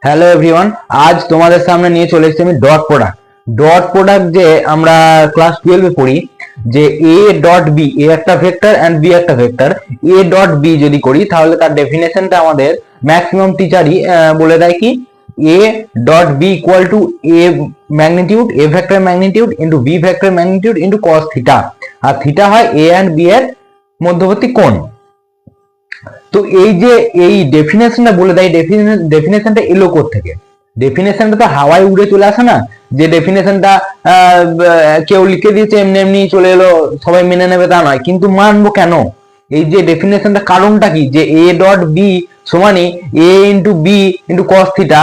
Hello everyone, আজ তোমাদের সামনে নিয়ে চলে এসেছি আমি ডট প্রোডাক্ট যে আমরা ক্লাস 12 এ পড়ি যে এ ডট বি, এ একটা ভেক্টর এন্ড বি একটা ভেক্টর, এ ডট বি যদি করি তাহলে তার ডেফিনেশনটা আমাদের ম্যাক্সিমাম টিচারই বলে দেয় কি A dot B equal to A magnitude, A vector magnitude into B vector magnitude into cos theta, আর থিটা হয় এ এন্ড বি এর মধ্যবর্তী কোণ। তো এই যে এই ডেফিনেশনটা বলে দেয়, ডেফিনেশনটা এলো থেকে? ডেফিনেশনটা তো হাওয়ায় উড়ে চলে আসে না, যে ডেফিনেশনটা কেউ লিখে দিয়েছে এমনি এমনি চলে এলো সবাই মেনে নেবে তা নয়, কিন্তু মানবো কেন? এই যে ডেফিনেশনটা কারণটা কি, যে এ ডট বি সমানে A into B into cos theta,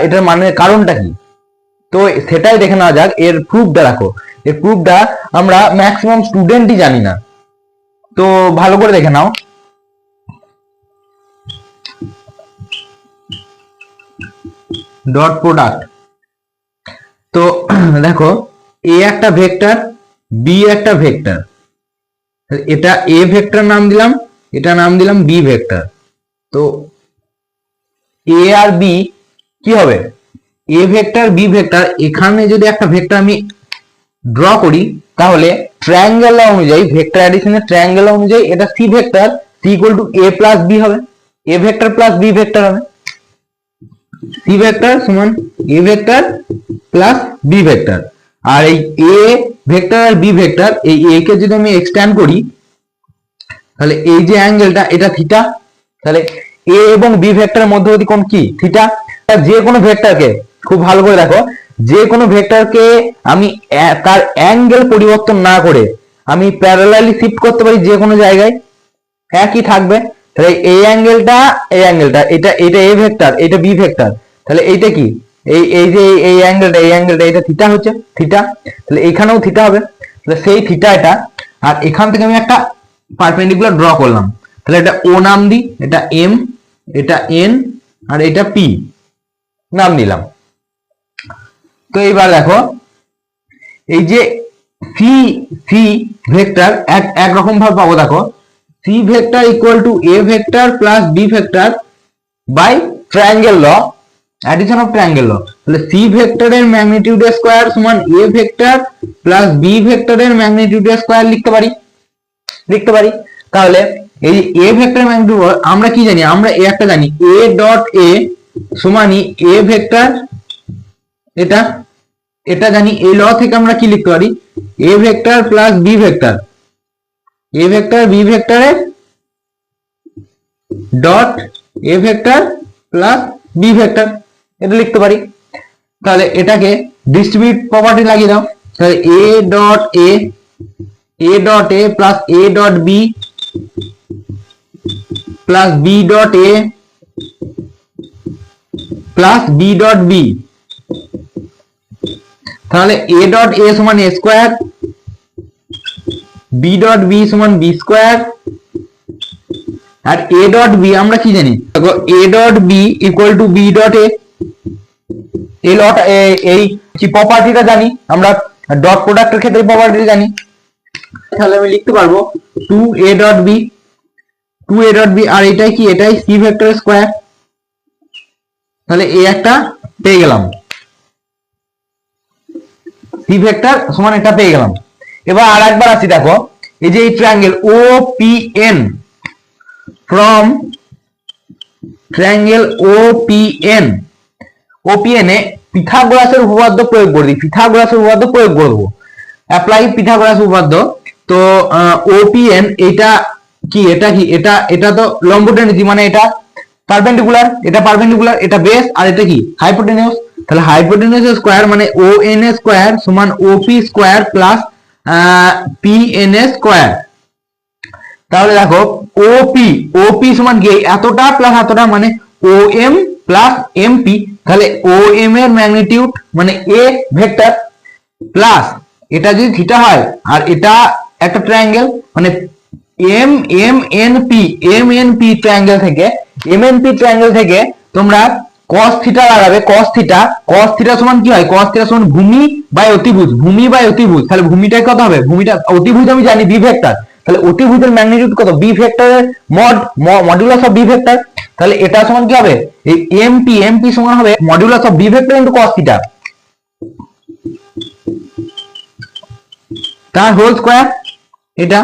এটার মানে কারণটা কি? তো সেটাই দেখে নেওয়া যাক। এর প্রুফটা রাখো, এর প্রুফটা আমরা ম্যাক্সিমাম স্টুডেন্টই জানি না, তো ভালো করে দেখে নাও। ডট প্রোডাক্ট, তো দেখো এ একটা ভেক্টর, বি একটা ভেক্টর, এটা এ ভেক্টর নাম দিলাম, এটা নাম দিলাম বি ভেক্টর। তো এ আর বি কি হবে? এ ভেক্টর বি ভেক্টর, এখানে যদি একটা ভেক্টর আমি ড্র করি তাহলে ট্রায়াঙ্গেল অনুযায়ী, ভেক্টর অ্যাডিশনের ট্রায়াঙ্গেল অনুযায়ী এটা C vector, C equal to A plus B হবে, A vector plus B vector হবে। সি ভেক্টর সমান A vector plus B vector, আর এই এ ভেক্টর আর বি ভেক্টর, এই এ কে যদি আমি এক্সট্যান্ড করি তাহলে এই যে অ্যাঙ্গেলটা এটা থিটা, তাহলে এ এবং বি ভেক্টরের মধ্যবর্তী কোণ কি? থিটা। যে কোনো ভেক্টরকে, খুব ভালো করে দেখো, যে কোনো ভেক্টরকে আমি তার অ্যাঙ্গেল পরিবর্তন না করে আমি প্যারালালি শিফট করতে পারি যে কোনো জায়গায়, একই থাকবে। তাহলে এই অ্যাঙ্গেলটা, এই অ্যাঙ্গেলটা, এটা এটা এ ভেক্টর, এটা বি ভেক্টর, তাহলে এইটা কি? এই এই যে এই অ্যাঙ্গেলটা, এই অ্যাঙ্গেলটা, এটা থিটা হচ্ছে, থিটা। তাহলে এখানেও থিটা হবে, তাহলে সেই থিটা এটা। আর এখান থেকে আমি একটা পারপেন্ডিকুলার ড্র করলাম, তাহলে এটা ও নাম দিই, এটা এম, এটা এন, আর এটা পি নাম দিলাম। তো এইবার দেখো এই যে সি সি ভেক্টর একরকম ভাবে পাবো, দেখো C vector equal to A vector plus B vector by triangle law, addition of triangle law. তাহলে সি ভেক্টরের ম্যাগনিটিউডের স্কয়ার সমান এ ভেক্টর প্লাস বি ভেক্টরের ম্যাগনিটিউডের স্কয়ার লিখতে পারি। তাহলে এই এ ভেক্টরের ম্যাগনিটিউড আমরা কি জানি? আমরা এ একটা জানি, A dot A সমানই A vector, এটা এটা জানি। এই ল থেকে আমরা কি লিখতে পারি? A vector plus B vector, A vector B ভেক্টরের dot A vector plus B vector, এটা লিখতে পারি। তাহলে এটাকে ডিস্ট্রিবিউট প্রপার্টি লাগিয়ে দাও, তাহলে A dot A plus A dot B plus B dot A plus B dot B, তাহলে এ ডট এ সমান A square, B dot B সমান বি স্কোয়ার, আর এ ডট বি আমরা কি জানি? A dot B equal to B dot A, এই কি প্রপার্টিটা জানি আমরা, ডট প্রোডাক্টের ক্ষেত্রে প্রপার্টি জানি। তাহলে আমি লিখতে পারবো 2a dot B, 2a dot B, আর এটাই কি? এটাই সি ভেক্টর স্কয়ার। তাহলে এ একটা পেয়ে গেলাম, সি ভেক্টর সমান এটা পেয়ে গেলাম। এবার আর একবার আসি, দেখো এই যে এই triangle O P N, from triangle O P N, OPN এ পিথাগোরাসের উপপাদ্য প্রয়োগ করে দিই, পিথাগোরাসের উপপাদ্য প্রয়োগ করব, অ্যাপ্লাই পিথাগোরাস উপপাদ্য। তো ওপিএন এটা কি? এটা কি? এটা তো লম্ব টেনেছি, মানে এটা পারপেন্ডিকুলার, এটা বেস, আর এটা কি? হাইপোটেনিউস। তাহলে হাইপোটেনিউস স্কয়ার মানে ও এন স্কয়ার সমান OP square plus P N square. তাহলে দেখো ওপি সমান কি? এতটা প্লাস এতটা, মানে ও এম প্লাস এমপি। তাহলে ও এম এর ম্যাগনিটিউড মানে এ ভেক্টর প্লাস, এটা যদি থিটা হয় আর এটা একটা ট্রায়াঙ্গেল, মানে M M N P triangle থেকে তোমরা cos থিটা লাগাবে, cos থিটা সমান কি হয়? cos থিটা সমান ভূমি বাই অতিভুজ, তাহলে ভূমিটা কত হবে? ভূমিটা অতিভুজ আমি জানি বি ভেক্টর, তাহলে অতিভুজের ম্যাগনিটিউড কত? বি ভেক্টরের মডুলাস অফ বি ভেক্টর। তাহলে এটা সমান কি হবে, এই এমপি সমান হবে modulus of B vector into cos theta তার হোল স্কয়ার, এটা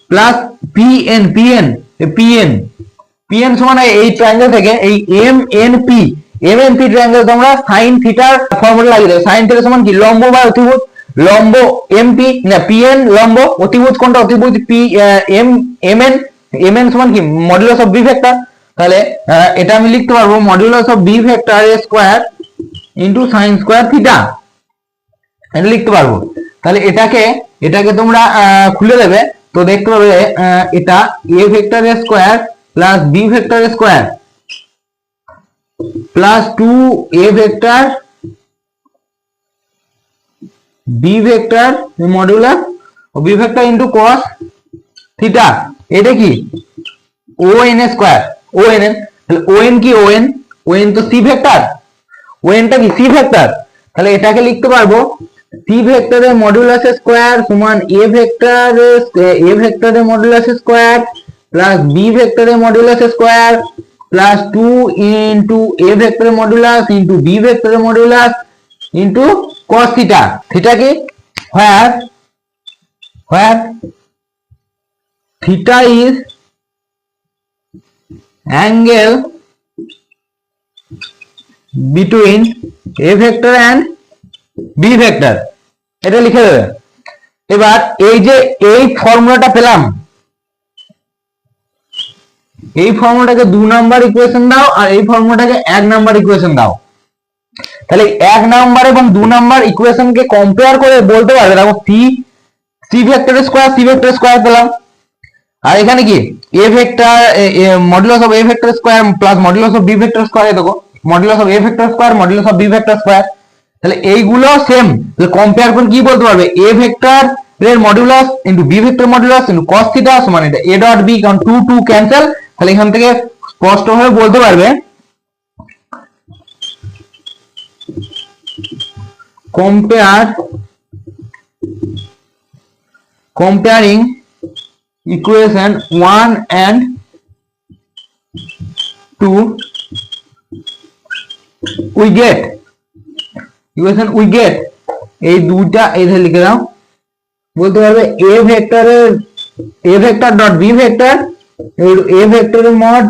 প্লাস পিএন সমান এই ট্রায়াঙ্গেল থেকে এই এমএনপি ট্রায়াঙ্গেল তোমরা sin থিটার ফর্মুলা লাগিয়ে দেবে। sin থিটা সমান কি লম্ব বাই অতিভুজ, লম্ব এমপি না পিএন লম্ব, অতিভুজ কোনটা অতিভুজ পি এমএন সমান কি মডুলাস অফ বি ভেক্টর। তাহলে এটা আমি লিখতে পারবো modulus of B vector square into sin square theta, এটা লিখতে পারবো। তাহলে এটাকে তোমরা খুলে দেবে, তো দেখতে পাবে এটা A vector square plus B vector square plus 2 A vector B vector modulus B vector into cos theta, এটা কি ওএন স্কয়ার ওএন। তাহলে ওএন কি ওএন তো সি ভেক্টর, ওএনটা কি সি ভেক্টর। তাহলে এটাকে লিখতে পারবো সি ভেক্টরের মডুলাস স্কয়ার সমান এ ভেক্টরের মডুলাস স্কয়ার প্লাস বি ভেক্টরের modulus square plus 2 into a ভেক্টরের মডুলাস ইনটু বি ভেক্টরের modulus into cos theta. Theta কি where theta is angle between a vector and b vector, এটা লিখে দেবে। এবার এই যে এই ফর্মুলাটা পেলাম, এই ফর্মুলাটাকে 2 নাম্বার ইকুয়েশন দাও আর এই ফর্মুলাটাকে 1 নাম্বার ইকুয়েশন দাও। তাহলে 1 নাম্বার এবং 2 নাম্বার ইকুয়েশনকে কম্পেয়ার করে বলতে পারবে দেখো সি ভেক্টর স্কয়ার পেলাম, আর এখানে কি A vector modulus of A vector square plus modulus of B vector square, দেখো modulus of A vector square modulus of B vector square. তাহলে এইগুলো সেম, তাহলে কম্পেয়ার করে কি বলতে পারবে এ ভেক্টর এর modulus into B vector modulus into cos theta সমান এটা a ডট b, কারণ 2 ক্যান্সেল। তাহলে এখান থেকে স্পষ্টভাবে বলতে পারবে comparing equation 1 and 2 we get এই দুইটা এখানে লিখে দাও, বলতে পারবে a vector dot b vector a ভেক্টরের মড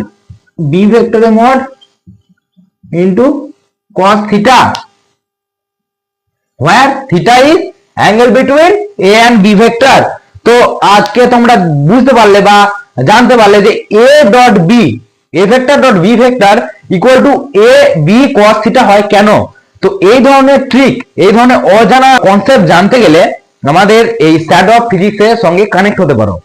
b ভেক্টরের mod into cos theta where theta is angle between a and b vector। তো আজকে তোমরা বুঝতে পারলে বা জানতে পারলে যে a dot b a vector dot b vector equal two a b cos theta হয় কেন। তো এই ধরনের ট্রিক, এই ধরনের অজানা কনসেপ্ট জানতে গেলে আমাদের এই স্যাড অফ ফিজিক্সের সঙ্গে কানেক্ট হতে পারো।